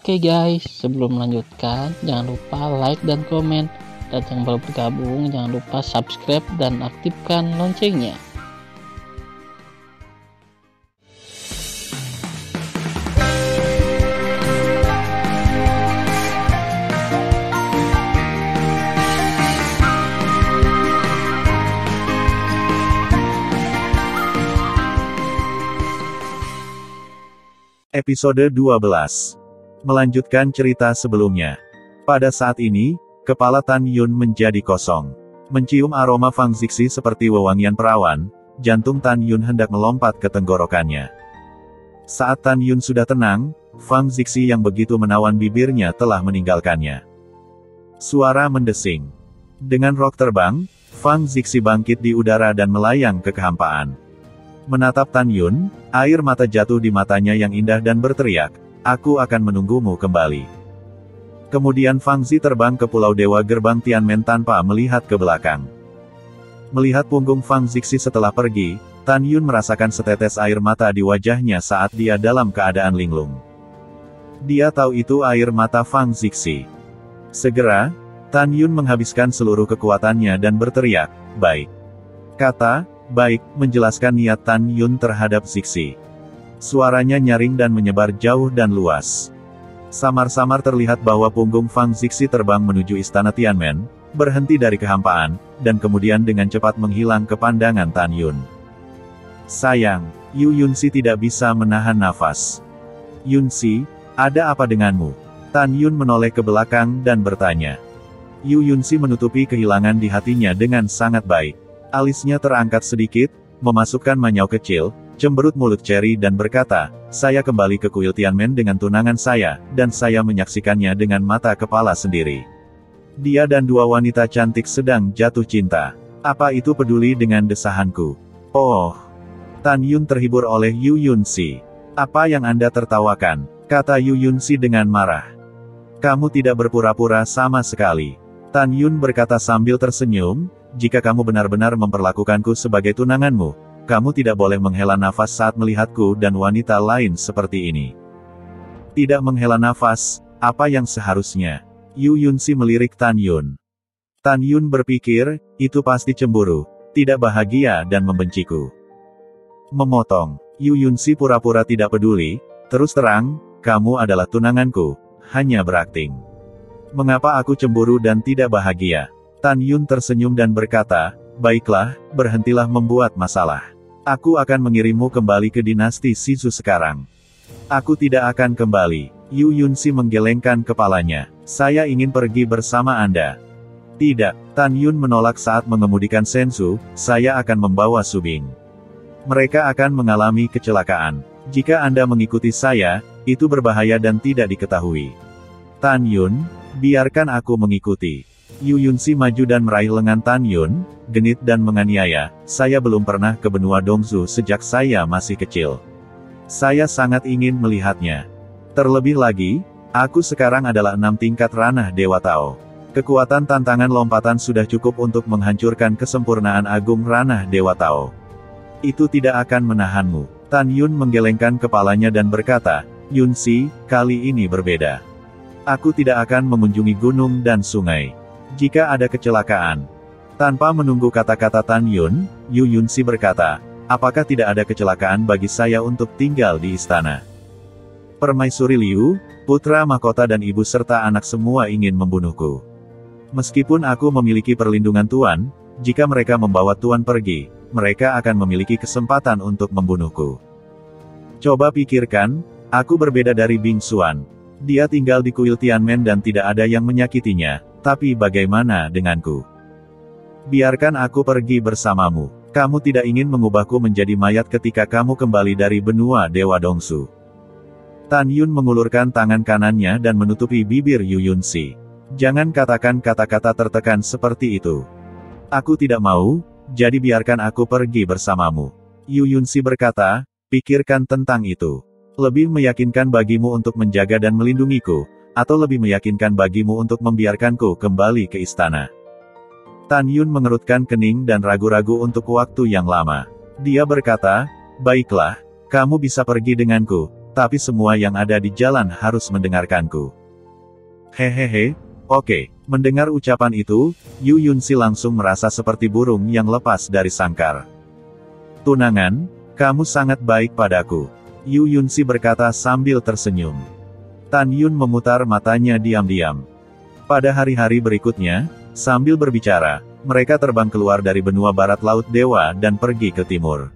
Oke guys, sebelum melanjutkan, jangan lupa like dan komen. Dan yang baru bergabung, jangan lupa subscribe dan aktifkan loncengnya. Episode 12. Melanjutkan cerita sebelumnya. Pada saat ini, kepala Tan Yun menjadi kosong. Mencium aroma Fang Zixi seperti wewangian perawan, jantung Tan Yun hendak melompat ke tenggorokannya. Saat Tan Yun sudah tenang, Fang Zixi yang begitu menawan bibirnya telah meninggalkannya. Suara mendesing. Dengan rok terbang, Fang Zixi bangkit di udara dan melayang ke kehampaan. Menatap Tan Yun, air mata jatuh di matanya yang indah dan berteriak, "Aku akan menunggumu kembali." Kemudian Fang Zi terbang ke Pulau Dewa Gerbang Tianmen tanpa melihat ke belakang. Melihat punggung Fang Zixi setelah pergi, Tan Yun merasakan setetes air mata di wajahnya saat dia dalam keadaan linglung. Dia tahu itu air mata Fang Zixi. Segera, Tan Yun menghabiskan seluruh kekuatannya dan berteriak, "Baik." Kata "baik" menjelaskan niat Tan Yun terhadap Zixi. Suaranya nyaring dan menyebar jauh dan luas. Samar-samar terlihat bahwa punggung Fang Zixi terbang menuju istana Tianmen, berhenti dari kehampaan, dan kemudian dengan cepat menghilang ke pandangan Tan Yun. Sayang, Yu Yunxi tidak bisa menahan nafas. "Yunxi, ada apa denganmu?" Tan Yun menoleh ke belakang dan bertanya. Yu Yunxi menutupi kehilangan di hatinya dengan sangat baik. Alisnya terangkat sedikit, memasukkan manyau kecil, cemberut mulut Cherry dan berkata, "Saya kembali ke kuil Tianmen dengan tunangan saya, dan saya menyaksikannya dengan mata kepala sendiri. Dia dan dua wanita cantik sedang jatuh cinta. Apa itu peduli dengan desahanku?" "Oh." Tan Yun terhibur oleh Yu Yunxi. "Apa yang Anda tertawakan?" kata Yu Yunxi dengan marah. "Kamu tidak berpura-pura sama sekali." Tan Yun berkata sambil tersenyum, "Jika kamu benar-benar memperlakukanku sebagai tunanganmu, kamu tidak boleh menghela nafas saat melihatku dan wanita lain seperti ini." "Tidak menghela nafas, apa yang seharusnya?" Yu Yunxi melirik Tan Yun. Tan Yun berpikir, itu pasti cemburu, tidak bahagia dan membenciku. Memotong. Yu Yunxi pura-pura tidak peduli, "Terus terang, kamu adalah tunanganku, hanya berakting. Mengapa aku cemburu dan tidak bahagia?" Tan Yun tersenyum dan berkata, "Baiklah, berhentilah membuat masalah. Aku akan mengirimmu kembali ke dinasti Shizu sekarang." "Aku tidak akan kembali." Yu Yunxi menggelengkan kepalanya. "Saya ingin pergi bersama Anda." "Tidak." Tan Yun menolak saat mengemudikan Sensu, "Saya akan membawa Subing. Mereka akan mengalami kecelakaan. Jika Anda mengikuti saya, itu berbahaya dan tidak diketahui." "Tan Yun, biarkan aku mengikuti." Yu Yunxi maju dan meraih lengan Tan Yun, genit dan menganiaya, "Saya belum pernah ke benua Dongzu sejak saya masih kecil. Saya sangat ingin melihatnya. Terlebih lagi, aku sekarang adalah 6 tingkat ranah Dewa Tao. Kekuatan tantangan lompatan sudah cukup untuk menghancurkan kesempurnaan agung ranah Dewa Tao. Itu tidak akan menahanmu." Tan Yun menggelengkan kepalanya dan berkata, "Yunxi, kali ini berbeda. Aku tidak akan mengunjungi gunung dan sungai. Jika ada kecelakaan." Tanpa menunggu kata-kata Tan Yun, Yu Yunxi berkata, "Apakah tidak ada kecelakaan bagi saya untuk tinggal di istana? Permaisuri Liu, putra mahkota dan ibu serta anak semua ingin membunuhku. Meskipun aku memiliki perlindungan Tuan, jika mereka membawa Tuan pergi, mereka akan memiliki kesempatan untuk membunuhku. Coba pikirkan, aku berbeda dari Bing Xuan. Dia tinggal di kuil Tianmen dan tidak ada yang menyakitinya, tapi bagaimana denganku? Biarkan aku pergi bersamamu. Kamu tidak ingin mengubahku menjadi mayat ketika kamu kembali dari benua Dewa Dongsu." Tan Yun mengulurkan tangan kanannya dan menutupi bibir Yu Yunxi. "Jangan katakan kata-kata tertekan seperti itu. Aku tidak mau, jadi biarkan aku pergi bersamamu." Yu Yunxi berkata, "Pikirkan tentang itu. Lebih meyakinkan bagimu untuk menjaga dan melindungiku, atau lebih meyakinkan bagimu untuk membiarkanku kembali ke istana?" Tan Yun mengerutkan kening dan ragu-ragu untuk waktu yang lama. Dia berkata, "Baiklah, kamu bisa pergi denganku, tapi semua yang ada di jalan harus mendengarkanku. Hehehe, oke. Mendengar ucapan itu, Yu Yunxi langsung merasa seperti burung yang lepas dari sangkar. Tunangan, kamu sangat baik padaku. Yu Yunxi berkata sambil tersenyum. Tan Yun memutar matanya diam-diam. Pada hari-hari berikutnya, sambil berbicara, mereka terbang keluar dari benua barat Laut Dewa dan pergi ke timur.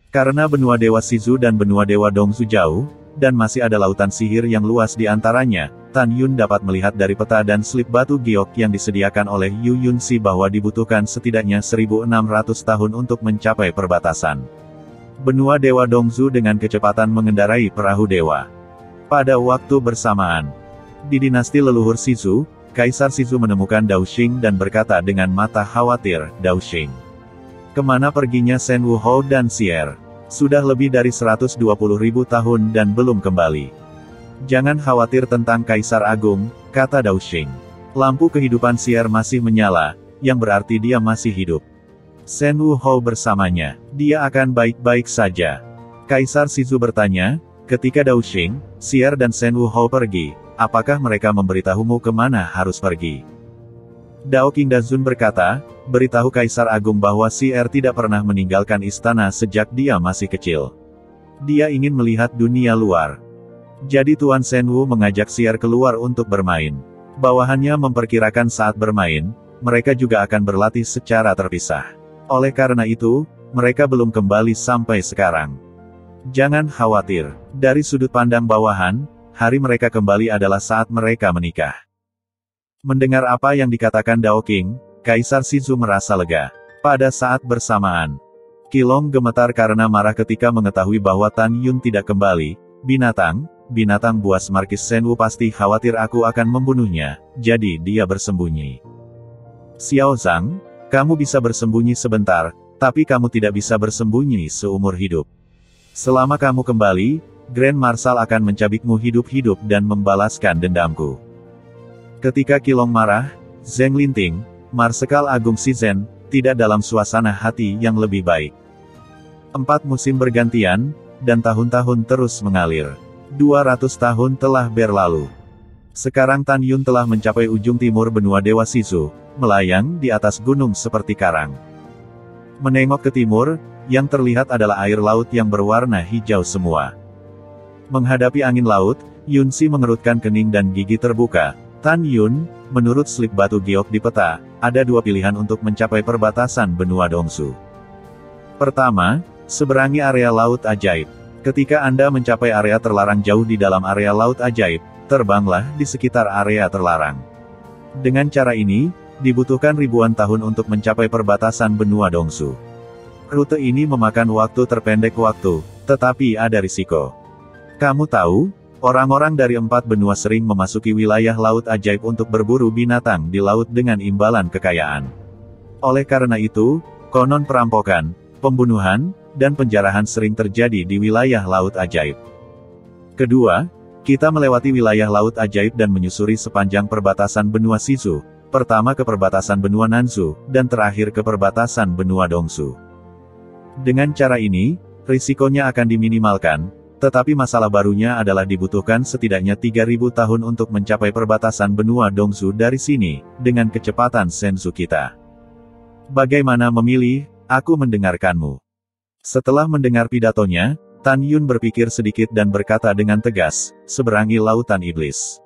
Karena benua Dewa Shizu dan benua Dewa Dongzu jauh, dan masih ada lautan sihir yang luas di antaranya, Tan Yun dapat melihat dari peta dan slip batu giok yang disediakan oleh Yu Yunxi bahwa dibutuhkan setidaknya 1600 tahun untuk mencapai perbatasan. Benua Dewa Dongzu dengan kecepatan mengendarai perahu dewa. Pada waktu bersamaan, di dinasti leluhur Shizu, Kaisar Shizu menemukan Dao Xing dan berkata dengan mata khawatir, Dao Xing, kemana perginya Shen Wuhou dan Xier? Sudah lebih dari 120.000 tahun dan belum kembali. Jangan khawatir tentang Kaisar Agung, kata Dao Xing. Lampu kehidupan Xier masih menyala, yang berarti dia masih hidup. Shen Wuhou bersamanya, dia akan baik-baik saja. Kaisar Shizu bertanya, ketika Dao Xing, Xier dan Shen Wuhou pergi, apakah mereka memberitahumu kemana harus pergi? Dao Qingdazun berkata, beritahu Kaisar Agung bahwa Xier tidak pernah meninggalkan istana sejak dia masih kecil. Dia ingin melihat dunia luar. Jadi Tuan Shen Wu mengajak Xier keluar untuk bermain. Bawahannya memperkirakan saat bermain, mereka juga akan berlatih secara terpisah. Oleh karena itu, mereka belum kembali sampai sekarang. Jangan khawatir, dari sudut pandang bawahan, hari mereka kembali adalah saat mereka menikah. Mendengar apa yang dikatakan Dao Qing, Kaisar Shizu merasa lega. Pada saat bersamaan, Qilong gemetar karena marah ketika mengetahui bahwa Tan Yun tidak kembali. Binatang buas Markis Shen Wu pasti khawatir aku akan membunuhnya, jadi dia bersembunyi. Xiao Zhang, kamu bisa bersembunyi sebentar, tapi kamu tidak bisa bersembunyi seumur hidup. Selama kamu kembali, Grand Marshal akan mencabikmu hidup-hidup dan membalaskan dendamku. Ketika Qilong marah, Zheng Linting, Marsekal Agung Shizhen, tidak dalam suasana hati yang lebih baik. 4 musim bergantian, dan tahun-tahun terus mengalir. 200 tahun telah berlalu. Sekarang Tan Yun telah mencapai ujung timur benua Dewa Shizu, melayang di atas gunung seperti karang. Menengok ke timur, yang terlihat adalah air laut yang berwarna hijau semua. Menghadapi angin laut, Yunxi mengerutkan kening dan gigi terbuka. Tan Yun, menurut slip batu giok di peta, ada 2 pilihan untuk mencapai perbatasan benua Dongzu. Pertama, seberangi area laut ajaib. Ketika Anda mencapai area terlarang jauh di dalam area laut ajaib, terbanglah di sekitar area terlarang. Dengan cara ini, dibutuhkan ribuan tahun untuk mencapai perbatasan benua Dongzu. Rute ini memakan waktu terpendek waktu, tetapi ada risiko. Kamu tahu, orang-orang dari 4 benua sering memasuki wilayah laut ajaib untuk berburu binatang di laut dengan imbalan kekayaan. Oleh karena itu, konon perampokan, pembunuhan, dan penjarahan sering terjadi di wilayah laut ajaib. Kedua, kita melewati wilayah laut ajaib dan menyusuri sepanjang perbatasan benua Shizu, pertama ke perbatasan benua Nanzu, dan terakhir ke perbatasan benua Dongzu. Dengan cara ini, risikonya akan diminimalkan, tetapi masalah barunya adalah dibutuhkan setidaknya 3000 tahun untuk mencapai perbatasan benua Dongzu dari sini, dengan kecepatan sensu kita. Bagaimana memilih? Aku mendengarkanmu. Setelah mendengar pidatonya, Tan Yun berpikir sedikit dan berkata dengan tegas, seberangi lautan iblis.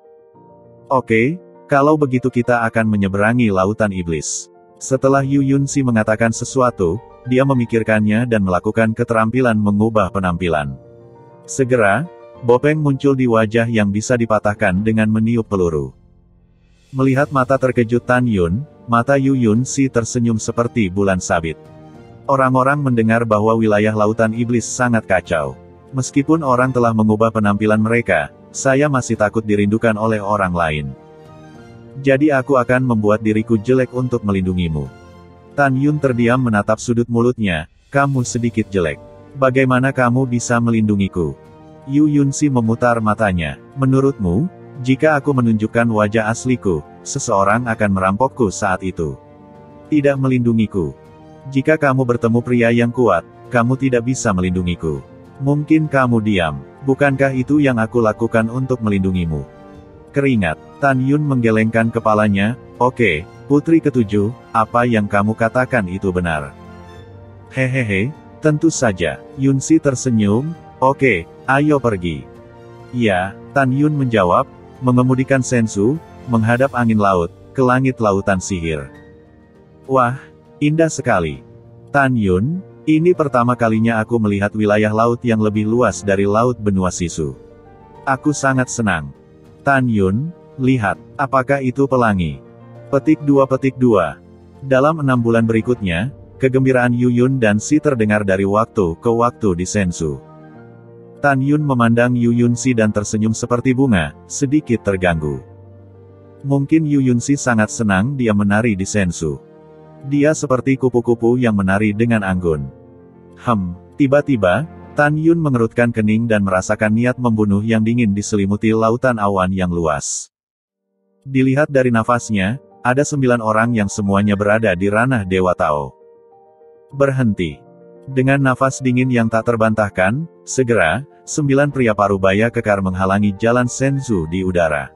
Oke, kalau begitu kita akan menyeberangi lautan iblis. Setelah Yu Yunxi mengatakan sesuatu, dia memikirkannya dan melakukan keterampilan mengubah penampilan. Segera, bopeng muncul di wajah yang bisa dipatahkan dengan meniup peluru. Melihat mata terkejut Tan Yun, mata Yu Yunxi tersenyum seperti bulan sabit. Orang-orang mendengar bahwa wilayah lautan iblis sangat kacau. Meskipun orang telah mengubah penampilan mereka, saya masih takut dirindukan oleh orang lain. Jadi aku akan membuat diriku jelek untuk melindungimu. Tan Yun terdiam menatap sudut mulutnya, kamu sedikit jelek. Bagaimana kamu bisa melindungiku? Yu Yunxi memutar matanya, menurutmu, jika aku menunjukkan wajah asliku, seseorang akan merampokku saat itu. Tidak melindungiku. Jika kamu bertemu pria yang kuat, kamu tidak bisa melindungiku. Mungkin kamu diam. Bukankah itu yang aku lakukan untuk melindungimu? Keringat. Tan Yun menggelengkan kepalanya. Oke, putri ketujuh, apa yang kamu katakan itu benar. Hehehe, tentu saja. Yunsi tersenyum. Oke, ayo pergi. Ya, Tan Yun menjawab, mengemudikan Senzu, menghadap angin laut, ke langit lautan sihir. Wah, indah sekali. Tan Yun, ini pertama kalinya aku melihat wilayah laut yang lebih luas dari laut benua Sisu. Aku sangat senang. Tan Yun, lihat, apakah itu pelangi? Petik 2. Dalam 6 bulan berikutnya, kegembiraan Yu Yun dan Si terdengar dari waktu ke waktu di Senzu. Tan Yun memandang Yu Yunsi dan tersenyum seperti bunga, sedikit terganggu. Mungkin Yu Yunsi sangat senang dia menari di Senzu. Dia seperti kupu-kupu yang menari dengan anggun. Tiba-tiba, Tan Yun mengerutkan kening dan merasakan niat membunuh yang dingin diselimuti lautan awan yang luas. Dilihat dari nafasnya, ada 9 orang yang semuanya berada di ranah Dewa Tao. Berhenti. Dengan nafas dingin yang tak terbantahkan, segera, 9 pria parubaya kekar menghalangi jalan Senzu di udara.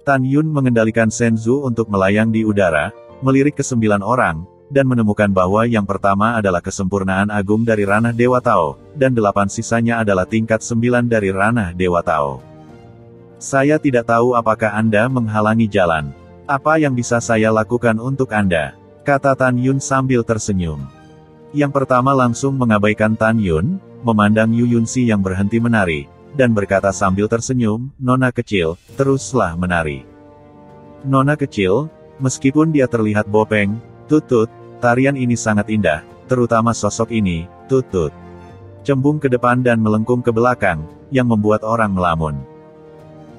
Tan Yun mengendalikan Senzu untuk melayang di udara, melirik ke 9 orang, dan menemukan bahwa yang pertama adalah kesempurnaan agung dari ranah Dewa Tao, dan 8 sisanya adalah tingkat 9 dari ranah Dewa Tao. Saya tidak tahu apakah Anda menghalangi jalan. Apa yang bisa saya lakukan untuk Anda? Kata Tan Yun sambil tersenyum. Yang pertama langsung mengabaikan Tan Yun, memandang Yu Yunsi yang berhenti menari, dan berkata sambil tersenyum, Nona kecil, teruslah menari. Nona kecil, meskipun dia terlihat bopeng, tutut, tarian ini sangat indah, terutama sosok ini, tutut. Cembung ke depan dan melengkung ke belakang, yang membuat orang melamun.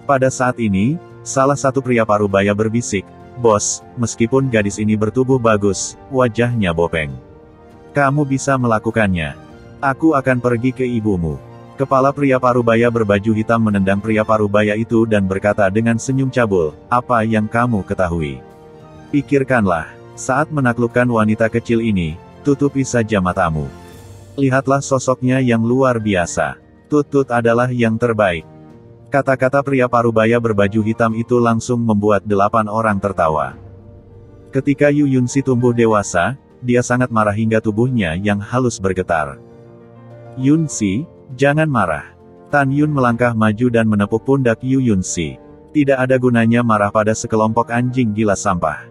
Pada saat ini, salah satu pria parubaya berbisik, Bos, meskipun gadis ini bertubuh bagus, wajahnya bopeng. Kamu bisa melakukannya. Aku akan pergi ke ibumu. Kepala pria parubaya berbaju hitam menendang pria parubaya itu dan berkata dengan senyum cabul, apa yang kamu ketahui? Pikirkanlah, saat menaklukkan wanita kecil ini, tutupi saja matamu. Lihatlah sosoknya yang luar biasa. Tutut adalah yang terbaik. Kata-kata pria parubaya berbaju hitam itu langsung membuat 8 orang tertawa. Ketika Yu Yunsi tumbuh dewasa, dia sangat marah hingga tubuhnya yang halus bergetar. Yunsi, jangan marah. Tan Yun melangkah maju dan menepuk pundak Yu Yunsi. Tidak ada gunanya marah pada sekelompok anjing gila sampah.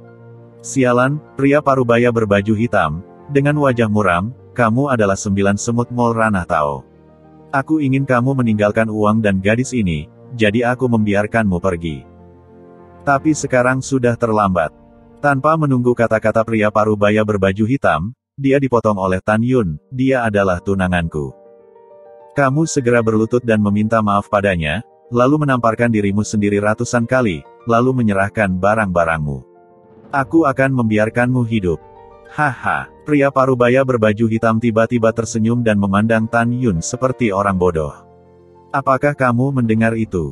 Sialan, pria parubaya berbaju hitam, dengan wajah muram, kamu adalah 9 semut mol ranah Tao. Aku ingin kamu meninggalkan uang dan gadis ini, jadi aku membiarkanmu pergi. Tapi sekarang sudah terlambat. Tanpa menunggu kata-kata pria parubaya berbaju hitam, dia dipotong oleh Tan Yun, dia adalah tunanganku. Kamu segera berlutut dan meminta maaf padanya, lalu menamparkan dirimu sendiri ratusan kali, lalu menyerahkan barang-barangmu. Aku akan membiarkanmu hidup. Haha, pria parubaya berbaju hitam tiba-tiba tersenyum dan memandang Tan Yun seperti orang bodoh. Apakah kamu mendengar itu?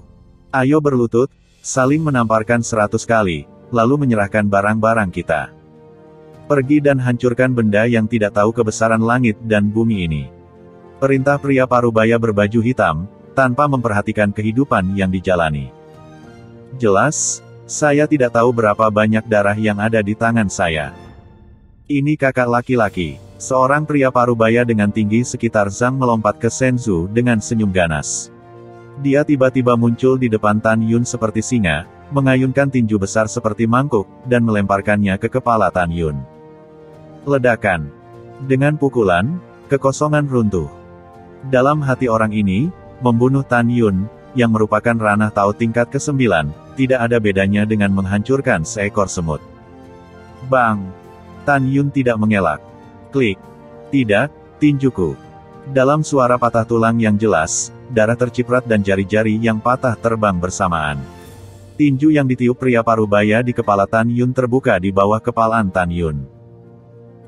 Ayo berlutut, saling menamparkan 100 kali, lalu menyerahkan barang-barang kita. Pergi dan hancurkan benda yang tidak tahu kebesaran langit dan bumi ini. Perintah pria parubaya berbaju hitam, tanpa memperhatikan kehidupan yang dijalani. Jelas, saya tidak tahu berapa banyak darah yang ada di tangan saya. Ini kakak laki-laki. Seorang pria parubaya dengan tinggi sekitar Zhang melompat ke Senzu dengan senyum ganas. Dia tiba-tiba muncul di depan Tan Yun seperti singa, mengayunkan tinju besar seperti mangkuk, dan melemparkannya ke kepala Tan Yun. Ledakan. Dengan pukulan, kekosongan runtuh. Dalam hati orang ini, membunuh Tan Yun, yang merupakan ranah Tao tingkat ke-9, tidak ada bedanya dengan menghancurkan seekor semut. Bang! Tan Yun tidak mengelak. Klik. Tidak, tinjuku. Dalam suara patah tulang yang jelas, darah terciprat dan jari-jari yang patah terbang bersamaan. Tinju yang ditiup pria parubaya di kepala Tan Yun terbuka di bawah kepalaan Tan Yun.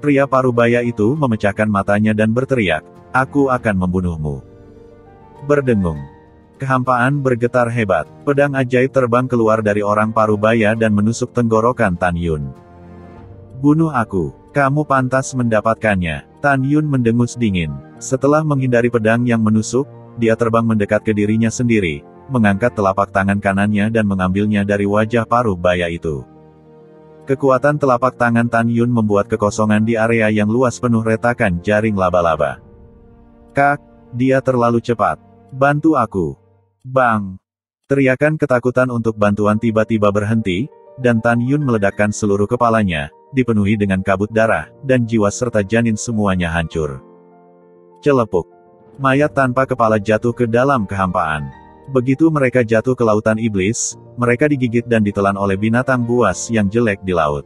Pria parubaya itu memecahkan matanya dan berteriak, aku akan membunuhmu. Berdengung. Kehampaan bergetar hebat. Pedang ajaib terbang keluar dari orang parubaya dan menusuk tenggorokan Tan Yun. Bunuh aku. Kamu pantas mendapatkannya. Tan Yun mendengus dingin. Setelah menghindari pedang yang menusuk, dia terbang mendekat ke dirinya sendiri, mengangkat telapak tangan kanannya dan mengambilnya dari wajah paruh baya itu. Kekuatan telapak tangan Tan Yun membuat kekosongan di area yang luas penuh retakan jaring laba-laba. Kak, dia terlalu cepat. Bantu aku. Bang! Teriakan ketakutan untuk bantuan tiba-tiba berhenti, dan Tan Yun meledakkan seluruh kepalanya, dipenuhi dengan kabut darah, dan jiwa serta janin semuanya hancur. Celepuk. Mayat tanpa kepala jatuh ke dalam kehampaan. Begitu mereka jatuh ke lautan iblis, mereka digigit dan ditelan oleh binatang buas yang jelek di laut.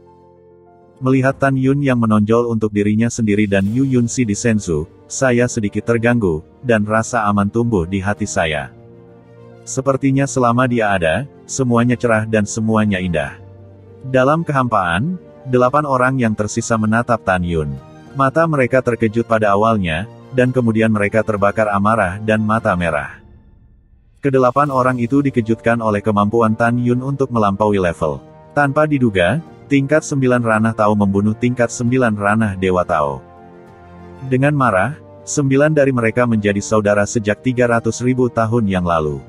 Melihat Tan Yun yang menonjol untuk dirinya sendiri dan Yu Yunsi di Senzu, saya sedikit terganggu, dan rasa aman tumbuh di hati saya. Sepertinya selama dia ada, semuanya cerah dan semuanya indah. Dalam kehampaan, 8 orang yang tersisa menatap Tan Yun. Mata mereka terkejut pada awalnya, dan kemudian mereka terbakar amarah dan mata merah. Ke-8 orang itu dikejutkan oleh kemampuan Tan Yun untuk melampaui level. Tanpa diduga, tingkat 9 ranah Tao membunuh tingkat 9 ranah Dewa Tao. Dengan marah, 9 dari mereka menjadi saudara sejak 300.000 tahun yang lalu.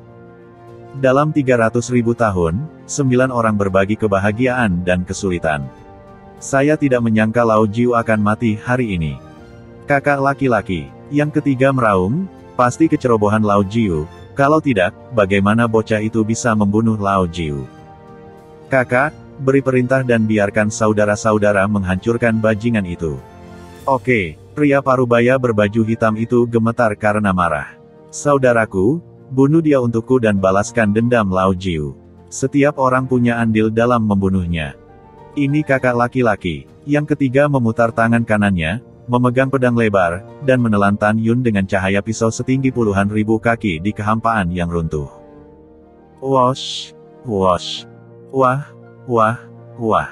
Dalam 300.000 tahun, 9 orang berbagi kebahagiaan dan kesulitan. Saya tidak menyangka Lao Jiu akan mati hari ini. Kakak laki-laki. Yang ketiga meraung, pasti kecerobohan Lao Jiu. Kalau tidak, bagaimana bocah itu bisa membunuh Lao Jiu? Kakak, beri perintah dan biarkan saudara-saudara menghancurkan bajingan itu. Oke, pria parubaya berbaju hitam itu gemetar karena marah. Saudaraku, bunuh dia untukku dan balaskan dendam Lao Jiu. Setiap orang punya andil dalam membunuhnya. Ini kakak laki-laki. Yang ketiga memutar tangan kanannya, memegang pedang lebar, dan menelan Tan Yun dengan cahaya pisau setinggi puluhan ribu kaki di kehampaan yang runtuh. Wosh, wosh. Wah, wah, wah.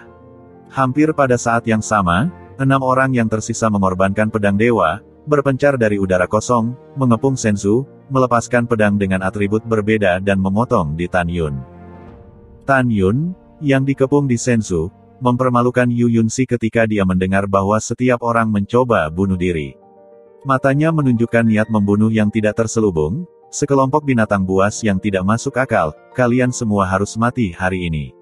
Hampir pada saat yang sama, 6 orang yang tersisa mengorbankan pedang dewa, berpencar dari udara kosong, mengepung Senzu, melepaskan pedang dengan atribut berbeda dan memotong di Tan Yun. Tan Yun, yang dikepung di Senzu, mempermalukan Yu Yunsi ketika dia mendengar bahwa setiap orang mencoba bunuh diri. Matanya menunjukkan niat membunuh yang tidak terselubung, sekelompok binatang buas yang tidak masuk akal, kalian semua harus mati hari ini.